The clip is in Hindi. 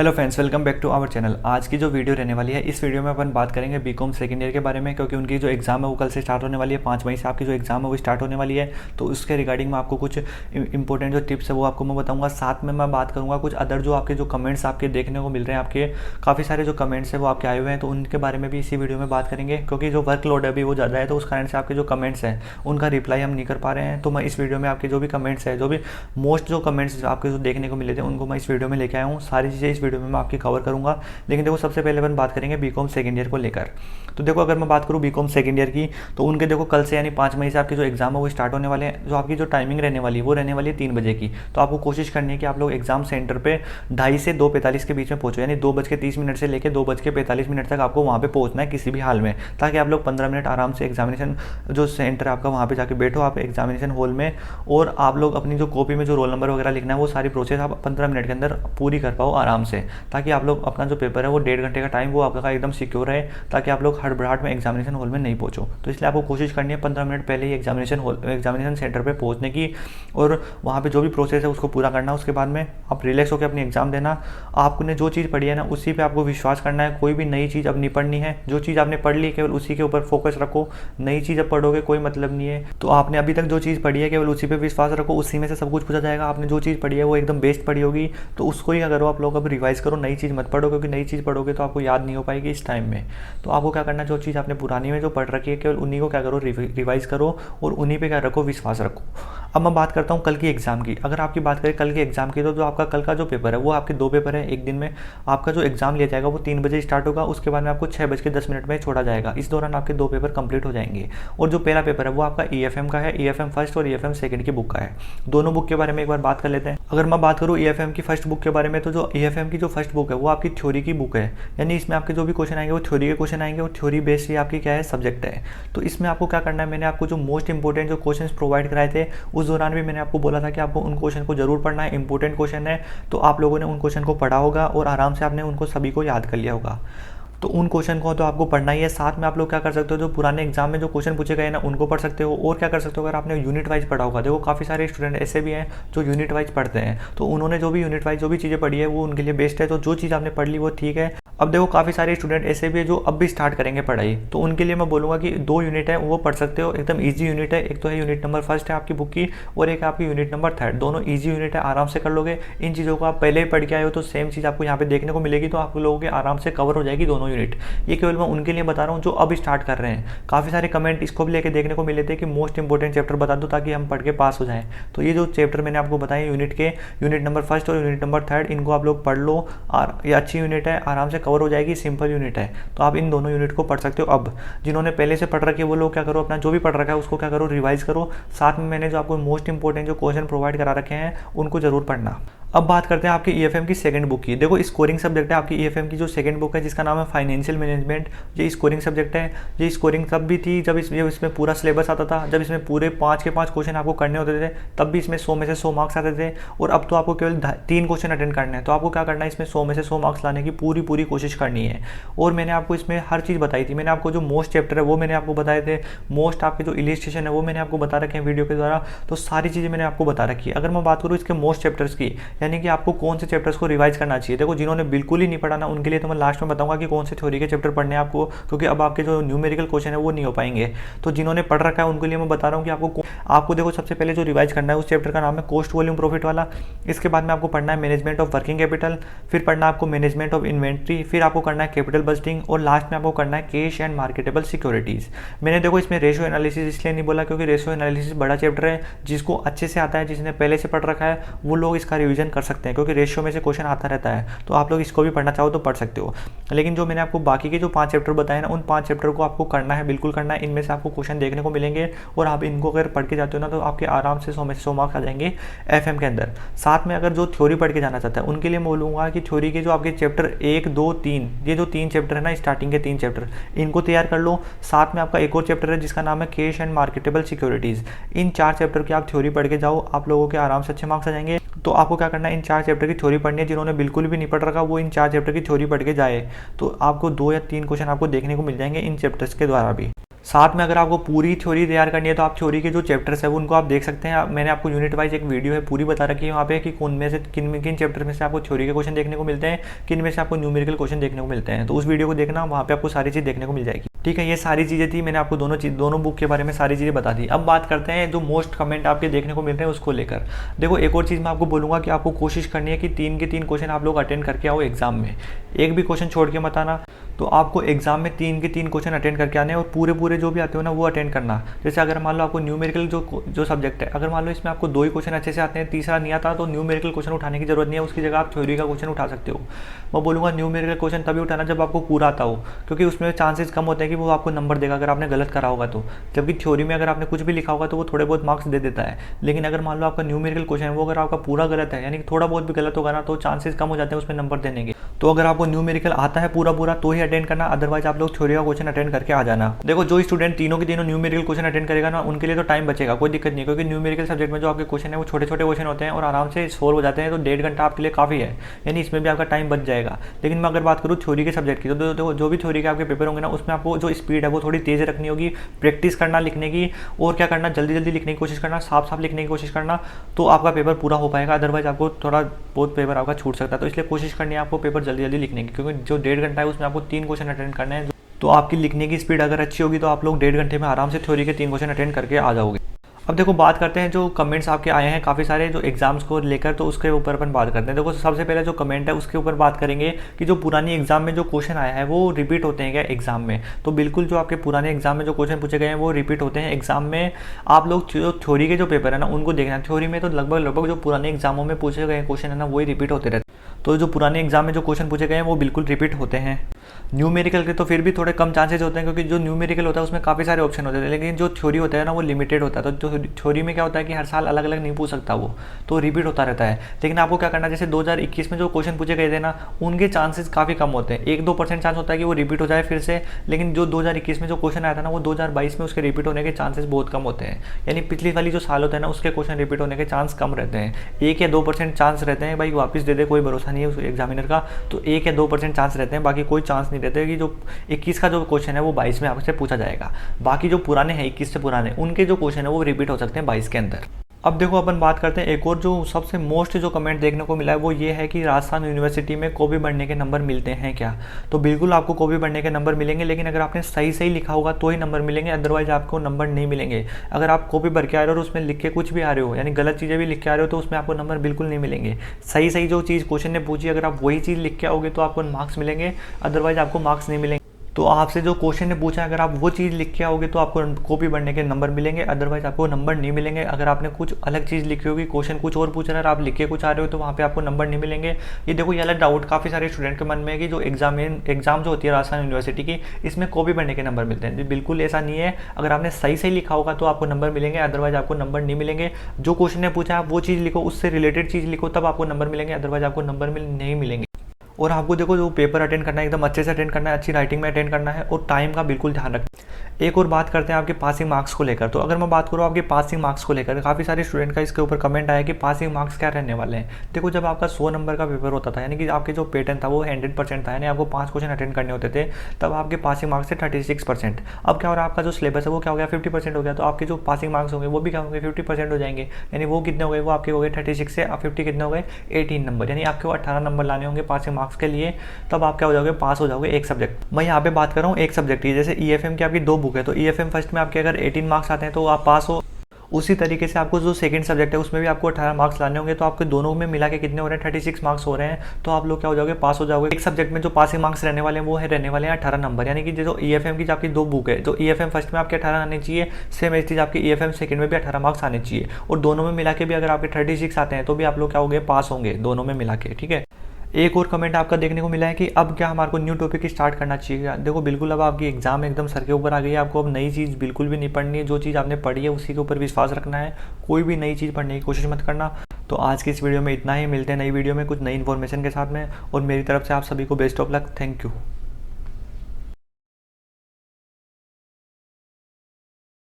Hello friends, welcome back to our channel. आज की जो वीडियो रहने वाली है, इस वीडियो में अपन बात करेंगे बीकॉम सेकेंड ईयर के बारे में, क्योंकि उनकी जो एग्ज़ाम है वो कल से स्टार्ट होने वाली है। 5 मई से आपकी जो एग्ज़ाम है वो स्टार्ट होने वाली है। तो उसके रिगार्डिंग मैं आपको कुछ इंपॉर्टेंट जो टिप्स है वो आपको मैं बताऊंगा। साथ में मैं बात करूँगा कुछ अदर जो आपके जो कमेंट्स आपके देखने को मिल रहे हैं, आपके काफ़ी सारे जो कमेंट्स हैं वो आपके आए हुए हैं, तो उनके बारे में भी इसी वीडियो में बात करेंगे। क्योंकि जो वर्कलोड है अभी वो ज़्यादा है, तो उस कारण से आपके जो कमेंट्स हैं उनका रिप्लाई हम नहीं कर पा रहे हैं। तो मैं इस वीडियो में आपके जो भी कमेंट्स है, जो भी मोस्ट जो कमेंट्स आपके जो देखने को मिले थे, उनको मैं इस वीडियो में लेके आया हूँ। सारी चीज़ें इस वीडियो में मैं आपकी कवर करूंगा। लेकिन देखो, सबसे पहले अपन बात करेंगे बीकॉम सेकेंड ईयर को लेकर। तो देखो, अगर मैं बात करूँ बीकॉम सेकेंड ईयर की, तो उनके देखो कल से यानी 5 मई से आपके जो एग्जाम है वो स्टार्ट होने वाले हैं। जो आपकी जो टाइमिंग रहने वाली है वो रहने वाली है 3 बजे की। तो आपको कोशिश करनी है कि आप लोग एग्जाम सेंटर पे 2:30 से 2:45 के बीच में पहुंचो, यानी 2:30 से लेकर 2:45 तक आपको वहाँ पे पहुंचना है किसी भी हाल में, ताकि आप लोग 15 मिनट आराम से एग्जामिनेशन जो सेंटर है आपका वहाँ पे जाके बैठो आप एग्जामिनेशन हॉल में, और आप लोग अपनी जो कॉपी में जो रोल नंबर वगैरह लिखना है वो सारी प्रोसेस आप 15 मिनट के अंदर पूरी कर पाओ आराम से, ताकि आप लोग अपना जो पेपर है वो 1.5 घंटे का टाइम वो आपका एकदम सिक्योर रहे, ताकि आप लोग हड़बड़ाहट में एग्जामिनेशन हॉल में नहीं पहुंचो। तो इसलिए आपको कोशिश करनी है 15 मिनट पहले ही एग्जामिनेशन सेंटर पे पहुंचने की, और वहाँ पे जो भी प्रोसेस है उसको पूरा करना। उसके बाद में आप रिलैक्स होकर अपनी एग्जाम देना। आपने जो चीज़ पढ़ी है ना उसी पे आपको विश्वास करना है। कोई भी नई चीज़ अब नहीं पढ़नी है। जो चीज़ आपने पढ़ ली केवल उसी के ऊपर फोकस रखो। नई चीज़ अब पढ़ोगे कोई मतलब नहीं है। तो आपने अभी तक जो चीज़ पढ़ी है केवल उसी पे विश्वास रखो, उसी में से सब कुछ पूछा जाएगा। आपने जो चीज़ पढ़ी है वो एकदम बेस्ट पढ़ी होगी, तो उसको ही क्या करो आप लोग अब रिवाइज करो। नई चीज़ मत पढ़ो, क्योंकि नई चीज़ पढ़ोगे तो आपको याद नहीं हो पाएगी इस टाइम में। तो आपको क्या करना है, जो चीज़ आपने पुरानी में जो पढ़ रखी है केवल उन्हीं को क्या करो रिवाइज करो, और उन्हीं पे क्या रखो विश्वास रखो। अब मैं बात करता हूँ कल की एग्जाम की। अगर आपकी बात करें कल की एग्जाम की, तो जो आपका कल का जो पेपर है वो आपके 2 पेपर है एक दिन में। आपका जो एग्जाम लिया जाएगा वो 3 बजे स्टार्ट होगा, उसके बाद में आपको 6:10 में छोड़ा जाएगा। इस दौरान आपके 2 पेपर कंप्लीट हो जाएंगे। और जो पहला पेपर है वो आपका ईएफएम का है, ईएफएम फर्स्ट और ईएफएम सेकंड की बुक का है। दोनों बुक के बारे में एक बार बात कर लेते हैं। अगर मैं बात करूँ ईएफएम की फर्स्ट बुक के बारे में, तो जो ईएफएम की जो फर्स्ट बुक है वो आपकी थ्योरी की बुक है, यानी इसमें आपके जो भी क्वेश्चन आएंगे वो थ्योरी के क्वेश्चन आएंगे, और थ्योरी बेस्ड ही आपकी क्या है सब्जेक्ट है। तो इसमें आपको क्या करना है, मैंने आपको जो मोस्ट इंपॉर्टेंट जो क्वेश्चन प्रोवाइड कराए थे उस दौरान भी मैंने आपको बोला था कि आपको उन क्वेश्चन को जरूर पढ़ना है, इंपॉर्टेंट क्वेश्चन है। तो आप लोगों ने उन क्वेश्चन को पढ़ा होगा और आराम से आपने उनको सभी को याद कर लिया होगा। तो उन क्वेश्चन को तो आपको पढ़ना ही है। साथ में आप लोग क्या कर सकते हो, जो पुराने एग्जाम में जो क्वेश्चन पूछे गए ना उनको पढ़ सकते हो। और क्या कर सकते हो, अगर आपने यूनिट वाइज पढ़ा होगा, देखो काफ़ी सारे स्टूडेंट ऐसे भी हैं जो यूनिट वाइज पढ़ते हैं, तो उन्होंने जो भी यूनिट वाइज जो भी चीज़ें पढ़ी है वो उनके लिए बेस्ट है। तो जो चीज़ आपने पढ़ ली वो ठीक है। अब देखो, काफ़ी सारे स्टूडेंट ऐसे भी है जो अब भी स्टार्ट करेंगे पढ़ाई, तो उनके लिए मैं बोलूँगा कि 2 यूनिट है वो पढ़ सकते हो, एकदम ईजी यूनिट है। एक तो है यूनिट नंबर फर्स्ट है आपकी बुक की, और एक है आपकी यूनिट नंबर थर्ड। दोनों ईजी यूनिट है, आराम से कर लोगे। इन चीज़ों को आप पहले ही पढ़ के आए हो, तो सेम चीज़ आपको यहाँ पे देखने को मिलेगी, तो आप लोगों के आराम से कवर हो जाएगी दोनों यूनिट। ये केवल मैं उनके लिए बता रहा हूँ जो अब स्टार्ट कर रहे हैं। काफ़ी सारे कमेंट इसको भी लेके देखने को मिले थे कि मोस्ट इंपॉर्टेंट चैप्टर बता दो ताकि हम पढ़ के पास हो जाएं। तो ये जो चैप्टर मैंने आपको बताए यूनिट के, यूनिट नंबर फर्स्ट और यूनिट नंबर थर्ड, इनको आप लोग पढ़ लो। और ये अच्छी यूनिट है, आराम से कवर हो जाएगी, सिंपल यूनिट है। तो आप इन दोनों यूनिट को पढ़ सकते हो। अब जिन्होंने पहले से पढ़ रखी है वो लोग क्या करो, अपना जो भी पढ़ रखा है उसको क्या करो रिवाइज करो। साथ में मैंने जो आपको मोस्ट इंपॉर्टेंट जो क्वेश्चन प्रोवाइड करा रखे हैं उनको जरूर पढ़ना। अब बात करते हैं आपकी ईएफएम की सेकंड बुक की। देखो, स्कोरिंग सब्जेक्ट है आपकी ईएफएम की जो सेकंड बुक है, जिसका नाम है फाइनेंशियल मैनेजमेंट। ये स्कोरिंग सब्जेक्ट है। ये स्कोरिंग तब भी थी जब इसमें पूरा सिलेबस आता था, जब इसमें पूरे 5 के 5 क्वेश्चन आपको करने होते थे, तब भी इसमें 100 में से 100 मार्क्स आते थे। और अब तो आपको केवल 3 क्वेश्चन अटेंड करने हैं। तो आपको क्या करना है, इसमें 100 में से 100 मार्क्स लाने की पूरी कोशिश करनी है। और मैंने आपको इसमें हर चीज़ बताई थी। मैंने आपको जो मोस्ट चैप्टर है वो मैंने आपको बताए थे, मोस्ट आपके जो इलिस्ट्रेशन है वो मैंने आपको बता रखे हैं वीडियो के द्वारा। तो सारी चीज़ें मैंने आपको बता रखी है। अगर मैं बात करूँ इसके मोस्ट चैप्टर्स की, यानी कि आपको कौन से चैप्टर्स को रिवाइज करना चाहिए, देखो जिन्होंने बिल्कुल ही नहीं पढ़ा ना उनके लिए तो मैं लास्ट में बताऊंगा कि कौन से थ्योरी के चैप्टर पढ़ने हैं आपको, क्योंकि अब आपके जो न्यूमेरिकल क्वेश्चन है वो नहीं हो पाएंगे। तो जिन्होंने पढ़ रखा है उनके लिए मैं बता रहा हूँ कि आपको देखो सबसे पहले जो रिवाइज करना है उस चैप्टर का नाम है कॉस्ट वॉल्यूम प्रॉफिट वाला। इसके बाद में आपको पढ़ना है मैनेजमेंट ऑफ वर्किंग कैपिटल, फिर पढ़ना है आपको मैनेजमेंट ऑफ इन्वेंट्री, फिर आपको करना है कैपिटल बजटिंग, और लास्ट में आपको करना है कैश एंड मार्केटेबल सिक्योरिटीज। मैंने देखो इसमें रेशियो एनालिसिस इसलिए नहीं बोला क्योंकि रेशियो एनालिसिस बड़ा चैप्टर है, जिसको अच्छे से आता है, जिसने पहले से पढ़ रखा है वो लोग इसका रिवीजन कर सकते हैं, क्योंकि रेशियो में से क्वेश्चन आता रहता है। तो आप लोग इसको भी पढ़ना चाहो तो पढ़ सकते हो। लेकिन जो मैंने आपको बाकी के जो 5 चैप्टर बताए ना, उन 5 चैप्टर को आपको करना है, बिल्कुल करना है। इनमें से आपको क्वेश्चन देखने को मिलेंगे, और आप इनको अगर पढ़ के जाते हो ना तो आपके आराम से 100 में से 100 मार्क्स आ जाएंगे एफएम के अंदर। साथ में अगर जो थ्योरी पढ़ के जाना चाहता है उनके लिए मैं बोलूँगा कि थ्योरी के जो आपके चैप्टर 1, 2, 3, ये जो 3 चैप्टर है ना, स्टार्टिंग के 3 चैप्टर, इनको तैयार कर लो। साथ में आपका एक और चैप्टर है जिसका नाम है cash and marketable securities. In 4 chapter की आप थ्योरी पढ़ के जाओ, आप लोगों के आराम से अच्छे मार्क्स आ जाएंगे। तो आपको क्या करना है, इन 4 चैप्टर की थ्योरी पढ़नी है। जिन्होंने बिल्कुल भी नहीं पढ़ रखा वो इन 4 चैप्टर की थ्योरी पढ़ के जाए, तो आपको 2 या 3 क्वेश्चन आपको देखने को मिल जाएंगे इन चैप्टर्स के द्वारा भी। साथ में अगर आपको पूरी थ्योरी तैयार करनी है तो आप थ्योरी के जो चैप्टर्स है उनको आप देख सकते हैं। मैंने आपको यूनिट वाइज एक वीडियो है पूरी बता रखी है वहाँ पे कि कौन में से किन चैप्टर में से आपको थ्योरी के क्वेश्चन देखने को मिलते हैं, किन में से आपको न्यूमेरिकल क्वेश्चन देखने को मिलते हैं। तो उस वीडियो को देखना, वहाँ पे आपको सारी चीज़ देखने को मिल जाएगी। ठीक है, ये सारी चीज़ें थी, मैंने आपको दोनों बुक के बारे में सारी चीज़ें बता दी। अब बात करते हैं जो मोस्ट कमेंट आपके देखने को मिल रहे हैं उसको लेकर। देखो एक और चीज़ मैं आपको बोलूँगा कि आपको कोशिश करनी है कि 3 के 3 क्वेश्चन आप लोग अटेंड करके आओ एग्जाम में, एक भी क्वेश्चन छोड़ के मत आना। तो आपको एग्जाम में 3 के 3 क्वेश्चन अटेंड करके आने और पूरे जो भी आते हो ना वो अटेंड करना। जैसे अगर मान लो आपको न्यूमेरिकल जो सब्जेक्ट है, अगर मान लो इसमें आपको 2 ही क्वेश्चन अच्छे से आते हैं, तीसरा नहीं आता, तो न्यूमेरिकल क्वेश्चन उठाने की जरूरत नहीं है, उसकी जगह आप थ्योरी का क्वेश्चन उठा सकते हो। मैं बोलूँगा न्यूमेरिकल क्वेश्चन तभी उठाना जब आपको पूरा आता हो, क्योंकि उसमें चांसेस कम होते हैं कि वो आपको नंबर देगा अगर आपने गलत करा होगा तो। जबकि थ्योरी में अगर आपने कुछ भी लिखा होगा तो वो थोड़े बहुत मार्क्स दे देता है। लेकिन अगर मान लो आपका न्यूमेरिकल क्वेश्चन है वो अगर आपका पूरा गलत है, यानी कि थोड़ा बहुत भी गलत होगा ना, तो चांसेस कम हो जाते हैं उसमें नंबर देने के। तो अगर आपको न्यूमेरिकल आता है पूरा तो ही अटेंड करना, अदरवाइज आप लोग थ्योरी का क्वेश्चन अटेंड करके आ जाना। देखो जो स्टूडेंट तीनों के तीनों न्यूमेरिकल क्वेश्चन अटेंड करेगा ना, उनके लिए तो टाइम बचेगा, कोई दिक्कत नहीं, क्योंकि न्यूमेरिकल सब्जेक्ट में जो आपके क्वेश्चन है वो छोटे क्वेश्चन होते हैं और आराम से सोल्व हो जाते हैं। तो 1.5 घंटा आपके लिए काफ़ी है, यानी इसमें भी आपका टाइम बच जाएगा। लेकिन मैं अगर बात करूँ थ्योरी के सब्जेक्ट की, तो जो भी थ्योरी के आपके पेपर होंगे ना, उसमें आपको जो स्पीड है वो थोड़ी तेज़ रखनी होगी, प्रैक्टिस करना लिखने की, और क्या करना, जल्दी लिखने की कोशिश करना, साफ लिखने की कोशिश करना, तो आपका पेपर पूरा हो पाएगा। अदरवाइज आपको थोड़ा बहुत पेपर आपका छूट सकता है। तो इसलिए कोशिश करनी है आपको पेपर जल्दी लिखने की, क्योंकि जो 1.5 घंटा है उसमें आपको 3 क्वेश्चन अटेंड करने हैं। तो आपकी लिखने की स्पीड अगर अच्छी होगी तो आप लोग 1.5 घंटे में आराम से थ्योरी के 3 क्वेश्चन अटेंड करके आ जाओगे। अब देखो बात करते हैं जो कमेंट्स आपके आए हैं काफ़ी सारे जो एग्जाम्स को लेकर, तो उसके ऊपर अपन बात करते हैं। देखो सबसे पहले जो कमेंट है उसके ऊपर बात करेंगे कि जो पुरानी एग्जाम में जो क्वेश्चन आया है वो रिपीट होते हैं क्या एग्जाम में। तो बिल्कुल जो आपके पुराने एग्जाम में जो क्वेश्चन पूछे गए हैं वो रिपीट होते हैं एग्जाम में। आप लोग जो थ्योरी के जो पेपर है ना उनको देखना। थ्योरी में तो लगभग जो पुराने एग्जामों में पूछे गए क्वेश्चन है ना वही रिपीट होते रहते हैं। तो जो पुराने एग्जाम में जो क्वेश्चन पूछे गए हैं वो बिल्कुल रिपीट होते हैं। न्यूमेरिकल के तो फिर भी थोड़े कम चांसेस होते हैं, क्योंकि जो न्यूमेरिकल होता है उसमें काफ़ी सारे ऑप्शन होते हैं, लेकिन जो थ्योरी होता है ना वो लिमिटेड होता है। तो थ्योरी में क्या होता है कि हर साल अलग अलग नहीं पूछ सकता वो, तो रिपीट होता रहता है। लेकिन आपको क्या करना है, जैसे 2021 में जो क्वेश्चन पूछे गए थे ना उनके चांसेस काफ़ी कम होते हैं, 1-2% चांस होता है कि वो रिपीट हो जाए फिर से। लेकिन जो 2021 में जो क्वेश्चन आया था ना वो 2022 में उसके रिपीट होने के चांसेस बहुत कम होते हैं। यानी पिछली वाली जो साल होता है ना उसके क्वेश्चन रिपीट होने के चांस कम रहते हैं। 1 या 2% चांस रहते हैं, भाई वापस दे दे कोई भरोसा नहीं है उस एग्जामिनर का। तो 1 या 2% चांस रहते हैं, बाकी कोई चांस नहीं रहते कि जो 21 का जो क्वेश्चन है वो 22 में आपसे पूछा जाएगा। बाकी जो पुराने हैं 21 से पुराने, उनके जो क्वेश्चन है वो रिपीट हो सकते हैं 22 के अंदर। अब देखो अपन बात करते हैं एक और जो सबसे मोस्ट जो कमेंट देखने को मिला है वो ये है कि राजस्थान यूनिवर्सिटी में कॉपी बढ़ने के नंबर मिलते हैं क्या। तो बिल्कुल आपको कॉपी बढ़ने के नंबर मिलेंगे, लेकिन अगर आपने सही लिखा होगा तो ही नंबर मिलेंगे, अदरवाइज आपको नंबर नहीं मिलेंगे। अगर आप कॉपी भर के आ रहे हो और उसमें लिख के कुछ भी आ रहे हो, यानी गलत चीज़ें भी लिख के आ रहे हो, तो उसमें आपको नंबर बिल्कुल नहीं मिलेंगे। सही जो चीज़ क्वेश्चन ने पूछी अगर आप वही चीज़ लिख के आओगे तो आपको मार्क्स मिलेंगे, अदरवाइज आपको मार्क्स नहीं मिलेंगे। तो आपसे जो क्वेश्चन ने पूछा अगर आप वो चीज़ लिख के आओगे तो आपको कॉपी बढ़ने के नंबर मिलेंगे, अदरवाइज आपको नंबर नहीं मिलेंगे। अगर आपने कुछ अलग चीज़ लिखी होगी, क्वेश्चन कुछ और पूछ रहा है और आप लिख के कुछ आ रहे हो, तो वहाँ पे आपको नंबर नहीं मिलेंगे। ये देखो ये अलग डाउट काफ़ी सारे स्टूडेंट के मन में है कि जो एग्जाम जो होती है राजस्थान यूनिवर्सिटी की, इसमें कॉपी बढ़ने के नंबर मिलते हैं। बिल्कुल ऐसा नहीं है। अगर आपने सही लिखा होगा तो आपको नंबर मिलेंगे, अदरवाइज आपको नंबर नहीं मिलेंगे। जो क्वेश्चन ने पूछा आप वो चीज़ लिखो, उससे रिलेटेड चीज़ लिखो, तब आपको नंबर मिलेंगे, अदरवाइज आपको नंबर नहीं मिलेंगे। और आपको देखो जो पेपर अटेंड करना है एकदम अच्छे से अटेंड करना है, अच्छी राइटिंग में अटेंड करना है और टाइम का बिल्कुल ध्यान रखना है। एक और बात करते हैं आपके पासिंग मार्क्स को लेकर। तो अगर मैं बात करूँ आपके पासिंग मार्क्स को लेकर, काफ़ी सारे स्टूडेंट का इसके ऊपर कमेंट आया कि पासिंग मार्क्स क्या रहने वाले हैं। देखो जब आपका 100 नंबर का पेपर होता था, यानी कि आपके जो पैटर्न था वो 100% था, यानी आपको 5 क्वेश्चन अटेंड करने होते थे, तब आपके पासिंग मार्क्स थे 36%। अब क्या हो रहा है, आपका जो सिलेबस है वो क्या हो गया 50% हो गया, तो आपके जो पासिंग मार्क्स होंगे वो भी क्या होंगे 50% हो जाएंगे। यानी वो कितने हो गए, वो आपके हो गए 36 से 50 कितने हो गए 18 नंबर, यानी आपको 18 नंबर लाने होंगे पासिंग मार्क्स के लिए, तब आप क्या हो जाओगे, पास हो जाओगे एक सब्जेक्ट। मैं यहाँ पे बात कर रहा हूँ एक सब्जेक्ट की, जैसे ईएफएम की आपकी 2 बुक है, तो ईएफएम फर्स्ट में आपके अगर 18 मार्क्स आते हैं तो आप पास हो। उसी तरीके से आपको जो सेकंड सब्जेक्ट है उसमें भी आपको 18 मार्क्स लाने होंगे, तो आपके दोनों में मिला के कितने हो रहे हैं 36 मार्क्स हो रहे हैं, तो आप लोग क्या हो जाओगे, पास हो जाओगे। एक सब्जेक्ट में जो पासिंग मार्क्स रहने वाले हैं वो है रहने वाले हैं 18 नंबर, यानी कि जो ईएफएम की आपकी 2 बुक है, जो ईएफएम फर्स्ट में आपके 18 आने चाहिए, सेम एज चीज आपकी ईएफएम सेकंड में भी 18 मार्क्स आने चाहिए, और दोनों में मिला के भी अगर आपके 36 आते हैं तो भी आप लोग क्या होंगे, पास होंगे दोनों में मिला के। ठीक है। एक और कमेंट आपका देखने को मिला है कि अब क्या हमारे को न्यू टॉपिक स्टार्ट करना चाहिए। देखो बिल्कुल अब आपकी एग्जाम एकदम सर के ऊपर आ गई है, आपको अब नई चीज़ बिल्कुल भी नहीं पढ़नी है। जो चीज़ आपने पढ़ी है उसी के ऊपर विश्वास रखना है, कोई भी नई चीज़ पढ़ने की कोशिश मत करना। तो आज की इस वीडियो में इतना ही, मिलते हैं नई वीडियो में कुछ नई इन्फॉर्मेशन के साथ में, और मेरी तरफ से आप सभी को best of luck. Thank you.